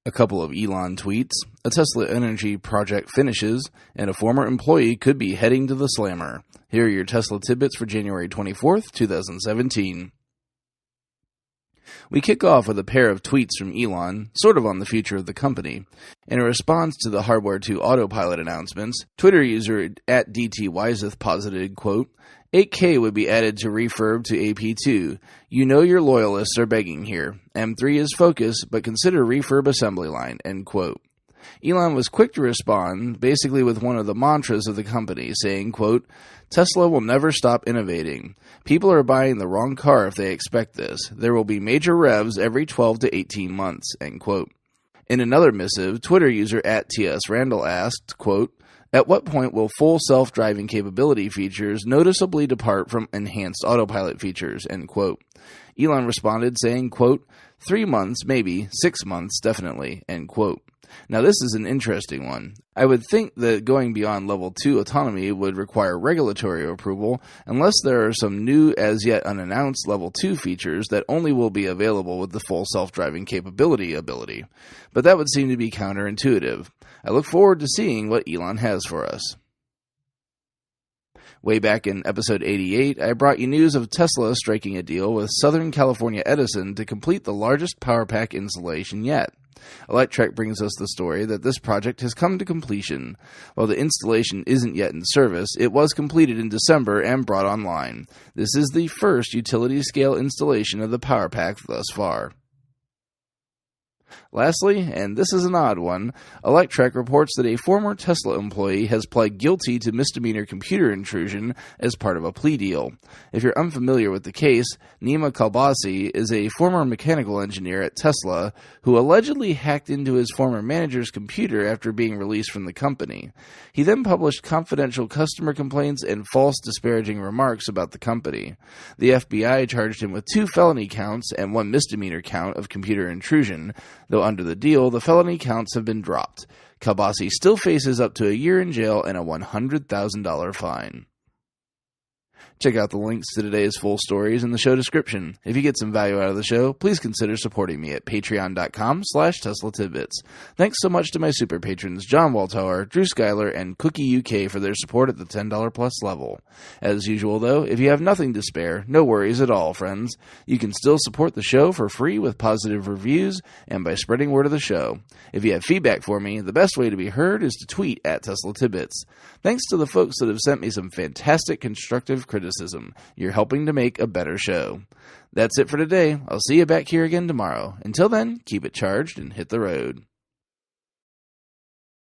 A couple of Elon tweets, a Tesla energy project finishes, and a former employee could be heading to the slammer. Here are your Tesla tidbits for January 24th, 2017. We kick off with a pair of tweets from Elon, sort of on the future of the company. In a response to the Hardware 2 autopilot announcements, Twitter user @DTWyseth posited, quote, 8K would be added to refurb to AP2. You know your loyalists are begging here. M3 is focus, but consider refurb assembly line, end quote. Elon was quick to respond, basically with one of the mantras of the company, saying, quote, Tesla will never stop innovating. People are buying the wrong car if they expect this. There will be major revs every 12 to 18 months, end quote. In another missive, Twitter user @TSRandall asked, quote, at what point will full self-driving capability features noticeably depart from enhanced autopilot features, end quote. Elon responded saying, quote, 3 months, maybe, 6 months, definitely, end quote. Now this is an interesting one. I would think that going beyond level 2 autonomy would require regulatory approval unless there are some new as yet unannounced level 2 features that only will be available with the full self-driving capability ability. But that would seem to be counterintuitive. I look forward to seeing what Elon has for us. Way back in episode 88, I brought you news of Tesla striking a deal with Southern California Edison to complete the largest power pack installation yet. Electrek brings us the story that this project has come to completion. While the installation isn't yet in service, it was completed in December and brought online. This is the first utility-scale installation of the power pack thus far. Lastly, and this is an odd one, Electrek reports that a former Tesla employee has pled guilty to misdemeanor computer intrusion as part of a plea deal. If you're unfamiliar with the case, Nima Kalbasi is a former mechanical engineer at Tesla who allegedly hacked into his former manager's computer after being released from the company. He then published confidential customer complaints and false disparaging remarks about the company. The FBI charged him with 2 felony counts and 1 misdemeanor count of computer intrusion, though under the deal, the felony counts have been dropped. Kalbasi still faces up to a year in jail and a $100,000 fine. Check out the links to today's full stories in the show description. If you get some value out of the show, please consider supporting me at patreon.com/Tesla Tidbits. Thanks so much to my super patrons John Waltower, Drew Schuyler, and Cookie UK for their support at the $10 plus level. As usual though, if you have nothing to spare, no worries at all, friends. You can still support the show for free with positive reviews and by spreading word of the show. If you have feedback for me, the best way to be heard is to tweet at Tesla Tidbits. Thanks to the folks that have sent me some fantastic constructive criticism. You're helping to make a better show. That's it for today. I'll see you back here again tomorrow. Until then, keep it charged and hit the road.